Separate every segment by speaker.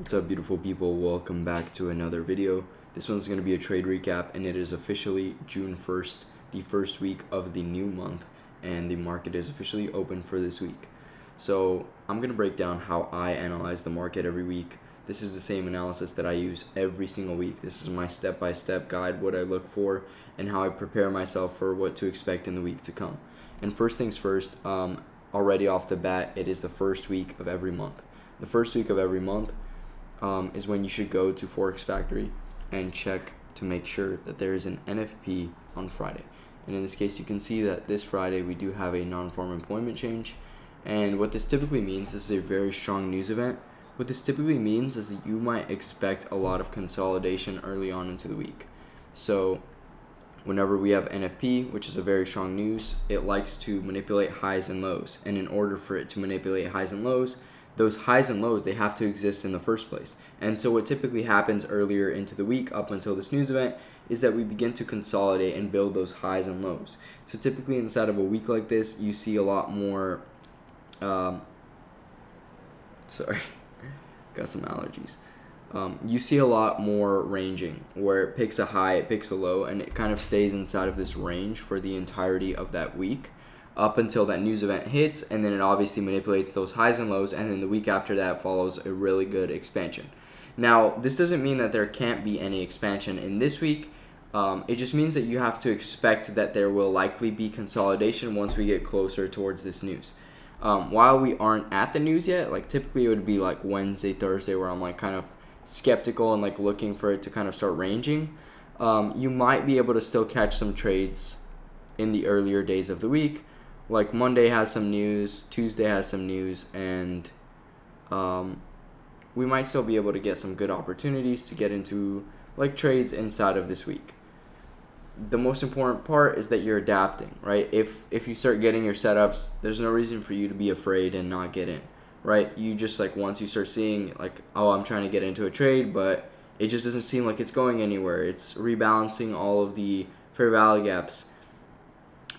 Speaker 1: What's up, beautiful people? Welcome back to another video. This one's going to be a trade recap, and it is officially June 1st, the first week of the new month, and the market is officially open for this week. So I'm going to break down how I analyze the market every week. This is the same analysis that I use every single week. This is my step-by-step guide, what I look for, and how I prepare myself for what to expect in the week to come. And first things first, already off the bat, it is the first week of every month. The first week of every month is when you should go to Forex Factory and check to make sure that there is an NFP on Friday. And in this case, you can see that this Friday we do have a non-farm employment change. And what this typically means, this is a very strong news event. What this typically means is that you might expect a lot of consolidation early on into the week. So whenever we have NFP, which is a very strong news, it likes to manipulate highs and lows. And in order for it to manipulate highs and lows, those highs and lows, they have to exist in the first place. And so what typically happens earlier into the week up until this news event is that we begin to consolidate and build those highs and lows. So typically inside of a week like this, you see a lot more, got some allergies. You see a lot more ranging where it picks a high, it picks a low, and it kind of stays inside of this range for the entirety of that week up until that news event hits, and then it obviously manipulates those highs and lows, and then the week after that follows a really good expansion. Now, this doesn't mean that there can't be any expansion in this week. It just means that you have to expect that there will likely be consolidation once we get closer towards this news. While we aren't at the news yet, like typically it would be like Wednesday, Thursday, where I'm like kind of skeptical and like looking for it to kind of start ranging. You might be able to still catch some trades in the earlier days of the week. Like Monday has some news, Tuesday has some news, and we might still be able to get some good opportunities to get into like trades inside of this week. The most important part is that you're adapting, right? If you start getting your setups, there's no reason for you to be afraid and not get in, right? You just like once you start seeing like, oh, I'm trying to get into a trade, but it just doesn't seem like it's going anywhere. It's rebalancing all of the fair value gaps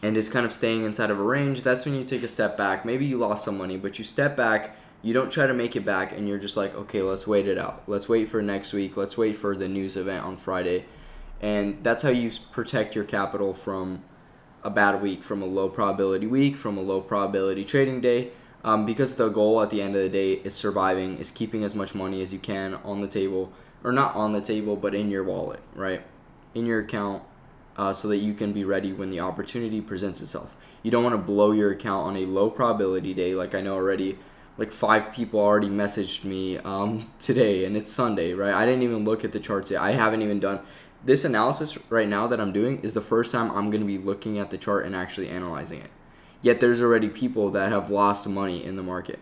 Speaker 1: and is kind of staying inside of a range. That's when you take a step back. Maybe you lost some money, but you step back, you don't try to make it back, and you're just like, okay, let's wait it out. Let's wait for next week. Let's wait for the news event on Friday. And that's how you protect your capital from a bad week, from a low probability week, from a low probability trading day, because the goal at the end of the day is surviving, is keeping as much money as you can on the table, or not on the table, but in your wallet, right? In your account, so that you can be ready when the opportunity presents itself. You don't want to blow your account on a low probability day. Like I know already, like 5 people already messaged me today, and it's Sunday, right? I didn't even look at the charts yet. I haven't even done this analysis right now that I'm doing is the first time I'm going to be looking at the chart and actually analyzing it. Yet there's already people that have lost money in the market.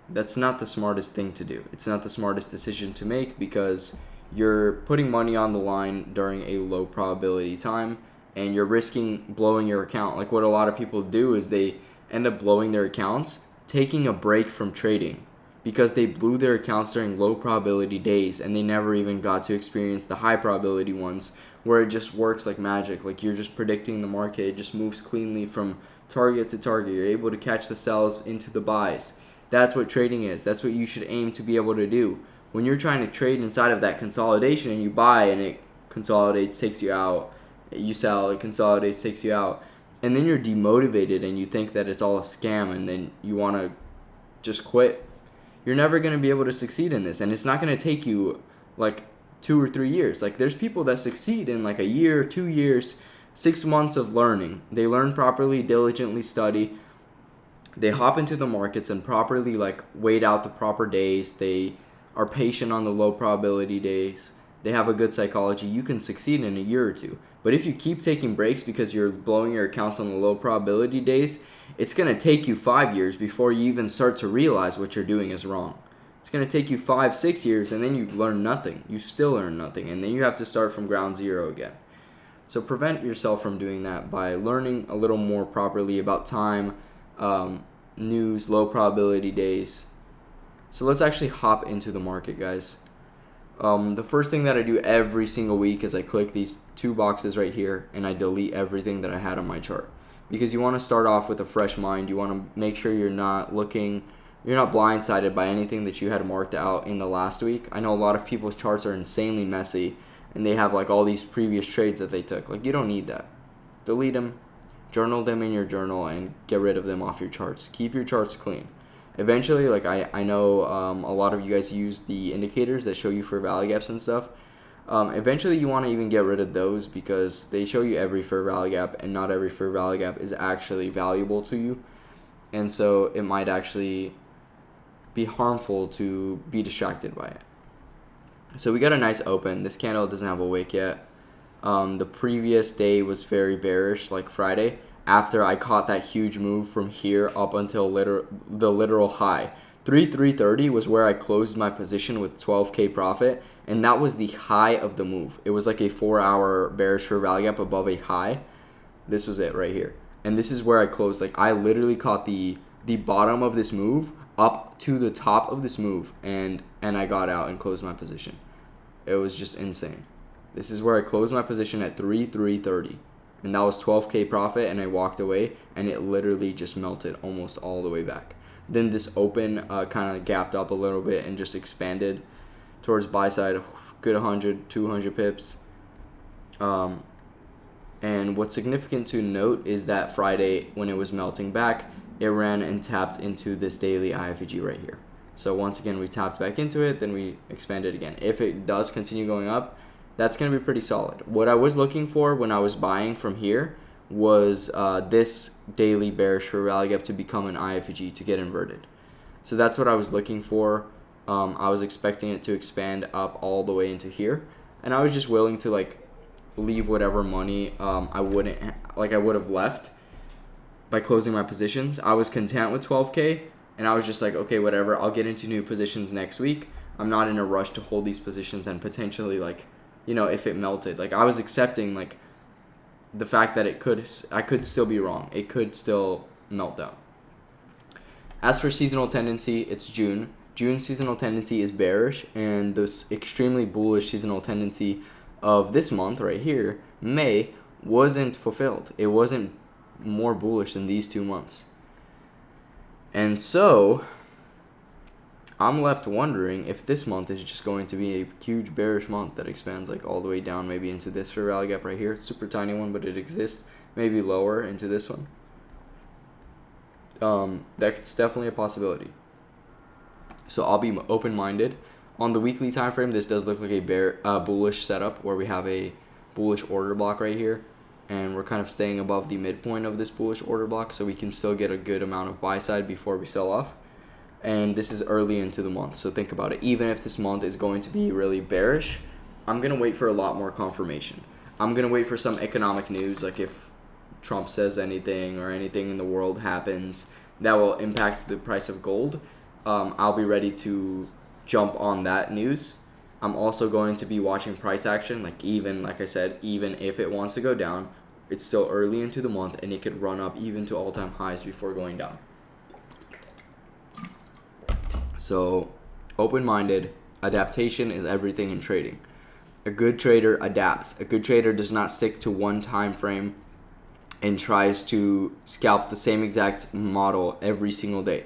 Speaker 1: That's not the smartest thing to do. It's not the smartest decision to make because you're putting money on the line during a low probability time and you're risking blowing your account. Like what a lot of people do is they end up blowing their accounts, taking a break from trading because they blew their accounts during low probability days and they never even got to experience the high probability ones where it just works like magic. Like you're just predicting the market. It just moves cleanly from target to target. You're able to catch the sells into the buys. That's what trading is. That's what you should aim to be able to do. When you're trying to trade inside of that consolidation and you buy and it consolidates, takes you out, you sell, it consolidates, takes you out, and then you're demotivated and you think that it's all a scam and then you want to just quit, you're never going to be able to succeed in this. And it's not going to take you like 2 or 3 years. Like there's people that succeed in like a year, 2 years, 6 months of learning. They learn properly, diligently study. They hop into the markets and properly like wait out the proper days. They are patient on the low probability days. They have a good psychology. You can succeed in a year or 2. But if you keep taking breaks because you're blowing your accounts on the low probability days, it's going to take you 5 years before you even start to realize what you're doing is wrong. It's going to take you 5, 6 years and then you learn nothing. You still learn nothing and then you have to start from ground zero again. So prevent yourself from doing that by learning a little more properly about time, news, low probability days. So let's actually hop into the market, guys. The first thing that I do every single week is I click these 2 boxes right here and I delete everything that I had on my chart. Because you want to start off with a fresh mind. You want to make sure you're not looking you're not blindsided by anything that you had marked out in the last week. I know a lot of people's charts are insanely messy, and they have like all these previous trades that they took. Like, you don't need that. Delete them, journal them in your journal, and get rid of them off your charts. Keep your charts clean. Eventually, like I know a lot of you guys use the indicators that show you fair value gaps and stuff. Eventually, you want to even get rid of those because they show you every fair value gap, and not every fair value gap is actually valuable to you. And so it might actually be harmful to be distracted by it. So we got a nice open. This candle doesn't have a wick yet. The previous day was very bearish, like Friday, after I caught that huge move from here up until the literal high. 3,330 was where I closed my position with 12K profit, and that was the high of the move. It was like a 4-hour bearish fair value gap above a high. This was it right here. And this is where I closed. Like, I literally caught the bottom of this move up to the top of this move, and I got out and closed my position. It was just insane. This is where I closed my position at 3,330, and that was 12K profit, and I walked away, and it literally just melted almost all the way back. Then this open kind of gapped up a little bit and just expanded towards buy side, good 100, 200 pips. And what's significant to note is that Friday, when it was melting back, it ran and tapped into this daily IFEG right here. So once again, we tapped back into it, then we expanded again. If it does continue going up, that's going to be pretty solid. What I was looking for when I was buying from here was this daily bearish fair value gap to become an IFEG, to get inverted. So that's what I was looking for. I was expecting it to expand up all the way into here, and I was just willing to like leave whatever money I would have left by closing my positions. I was content with 12K, and I was just like, okay, whatever, I'll get into new positions next week. I'm not in a rush to hold these positions, and potentially, like, you know, if it melted, like, I was accepting like the fact that I could still be wrong. It could still melt down. As for seasonal tendency, it's June. June's seasonal tendency is bearish, and this extremely bullish seasonal tendency of this month right here, May, wasn't fulfilled. It wasn't more bullish than these 2 months. And so I'm left wondering if this month is just going to be a huge bearish month that expands like all the way down, maybe into this fair value gap right here. It's a super tiny one, but it exists. Maybe lower into this one. That's definitely a possibility. So I'll be open-minded. On the weekly time frame, this does look like a bullish setup where we have a bullish order block right here, and we're kind of staying above the midpoint of this bullish order block, so we can still get a good amount of buy side before we sell off. And this is early into the month, so think about it. Even if this month is going to be really bearish, I'm going to wait for a lot more confirmation. I'm going to wait for some economic news, like if Trump says anything or anything in the world happens that will impact the price of gold. I'll be ready to jump on that news. I'm also going to be watching price action, like I said, even if it wants to go down, it's still early into the month, and it could run up even to all-time highs before going down. So, open-minded, adaptation is everything in trading. A good trader adapts. A good trader does not stick to one time frame and tries to scalp the same exact model every single day.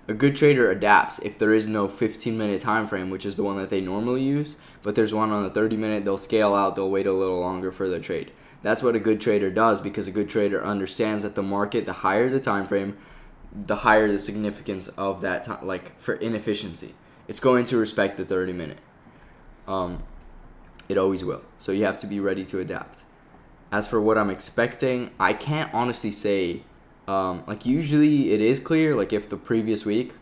Speaker 1: A good trader adapts. If there is no 15-minute time frame, which is the one that they normally use, but there's one on the 30-minute, they'll scale out, they'll wait a little longer for their trade. That's what a good trader does, because a good trader understands that the market, the higher the time frame, the higher the significance of that time, like for inefficiency. It's going to respect the 30-minute. It always will. So you have to be ready to adapt. As for what I'm expecting, I can't honestly say. Usually it is clear, like if the previous week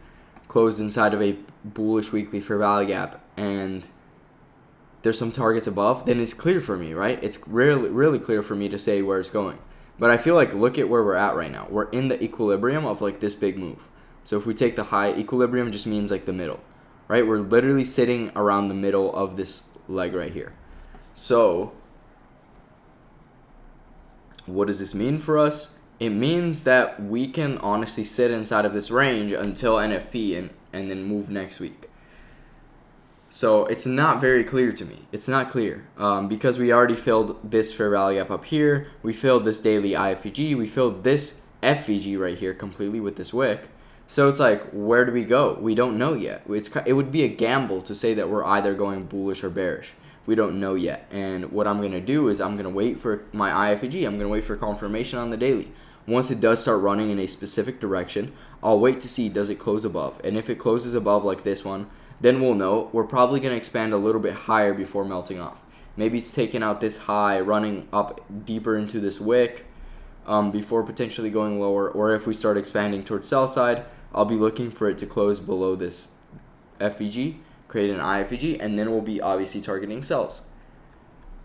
Speaker 1: closed inside of a bullish weekly fair value gap and there's some targets above, then it's clear for me, right? It's really clear for me to say where it's going. But I feel like, look at where we're at right now. We're in the equilibrium of like this big move. So if we take the high, equilibrium just means like the middle, right? We're literally sitting around the middle of this leg right here. So what does this mean for us? It means that we can honestly sit inside of this range until NFP and then move next week. So it's not very clear to me. It's not clear because we already filled this fair value gap up here. We filled this daily IFEG. We filled this FVG right here completely with this wick. So it's like, where do we go? We don't know yet. It would be a gamble to say that we're either going bullish or bearish. We don't know yet. And what I'm going to do is I'm going to wait for my IFEG. I'm going to wait for confirmation on the daily. Once it does start running in a specific direction, I'll wait to see, does it close above? And if it closes above like this one, then we'll know we're probably going to expand a little bit higher before melting off. Maybe it's taking out this high, running up deeper into this wick before potentially going lower. Or if we start expanding towards sell side, I'll be looking for it to close below this FEG, create an IFEG, and then we'll be obviously targeting sells.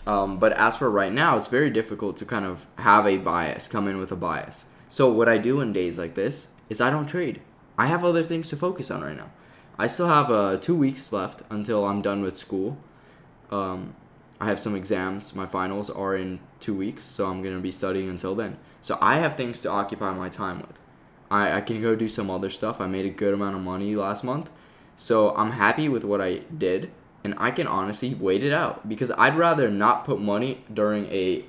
Speaker 1: But as for right now, it's very difficult to kind of have a bias, come in with a bias. So what I do in days like this is I don't trade. I have other things to focus on right now. I still have 2 weeks left until I'm done with school. I have some exams. My finals are in 2 weeks, so I'm going to be studying until then. So I have things to occupy my time with. I can go do some other stuff. I made a good amount of money last month. So I'm happy with what I did, and I can honestly wait it out because I'd rather not put money during a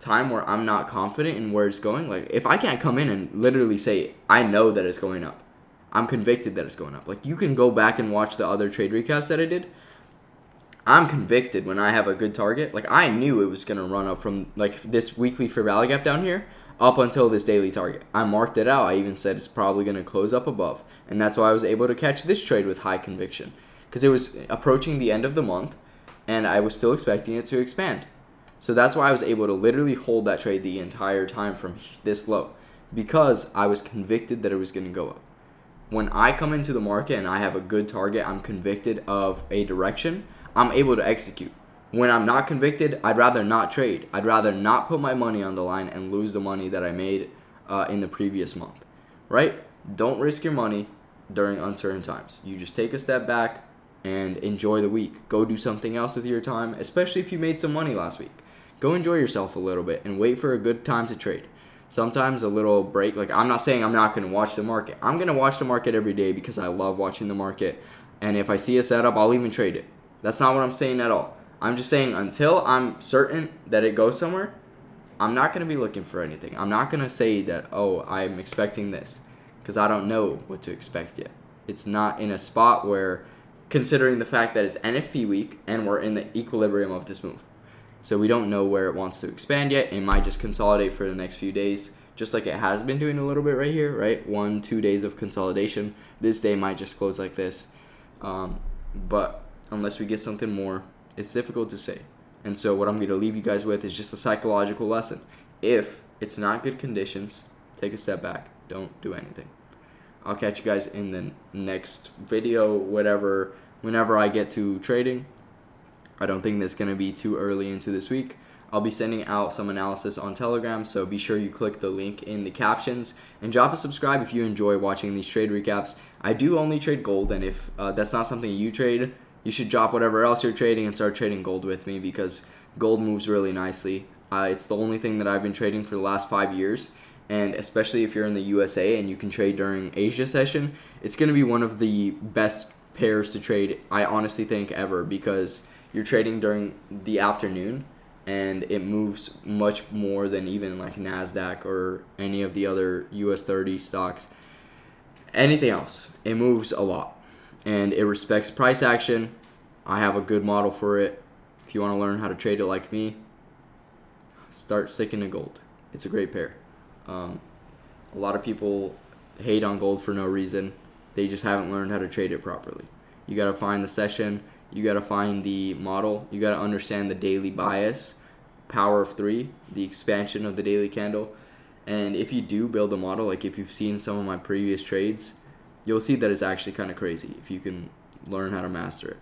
Speaker 1: time where I'm not confident in where it's going. Like, if I can't come in and literally say, I know that it's going up, I'm convicted that it's going up. Like, you can go back and watch the other trade recaps that I did. I'm convicted when I have a good target. Like, I knew it was going to run up from, like, this weekly fair value gap down here up until this daily target. I marked it out. I even said it's probably going to close up above. And that's why I was able to catch this trade with high conviction. Because it was approaching the end of the month, and I was still expecting it to expand. So that's why I was able to literally hold that trade the entire time from this low. Because I was convicted that it was going to go up. When I come into the market and I have a good target, I'm convicted of a direction, I'm able to execute. When I'm not convicted, I'd rather not trade. I'd rather not put my money on the line and lose the money that I made in the previous month, right? Don't risk your money during uncertain times. You just take a step back and enjoy the week. Go do something else with your time, especially if you made some money last week. Go enjoy yourself a little bit and wait for a good time to trade. Sometimes a little break, like, I'm not saying I'm not going to watch the market. I'm going to watch the market every day because I love watching the market. And if I see a setup, I'll even trade it. That's not what I'm saying at all. I'm just saying until I'm certain that it goes somewhere, I'm not going to be looking for anything. I'm not going to say that, oh, I'm expecting this, because I don't know what to expect yet. It's not in a spot where, considering the fact that it's NFP week and we're in the equilibrium of this move. So we don't know where it wants to expand yet. It might just consolidate for the next few days, just like it has been doing a little bit right here, right? 1-2 days of consolidation. This day might just close like this. But unless we get something more, it's difficult to say. And so what I'm going to leave you guys with is just a psychological lesson. If it's not good conditions, take a step back. Don't do anything. I'll catch you guys in the next video, whenever I get to trading. I don't think that's going to be too early into this week. I'll be sending out some analysis on Telegram, so be sure you click the link in the captions and drop a subscribe if you enjoy watching these trade recaps. I do only trade gold, and if that's not something you trade, you should drop whatever else you're trading and start trading gold with me, because gold moves really nicely. It's the only thing that I've been trading for the last 5 years, and especially if you're in the USA and you can trade during Asia session, it's going to be one of the best pairs to trade, I honestly think, ever, because you're trading during the afternoon and it moves much more than even like NASDAQ or any of the other US 30 stocks. Anything else, it moves a lot. And it respects price action. I have a good model for it. If you want to learn how to trade it like me, start sticking to gold. It's a great pair. A lot of people hate on gold for no reason. They just haven't learned how to trade it properly. You got to find the session. You got to find the model. You got to understand the daily bias, power of 3, the expansion of the daily candle. And if you do build a model, like if you've seen some of my previous trades, you'll see that it's actually kind of crazy if you can learn how to master it.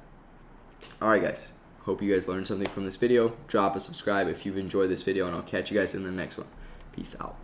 Speaker 1: Alright guys, hope you guys learned something from this video. Drop a subscribe if you've enjoyed this video, and I'll catch you guys in the next one. Peace out.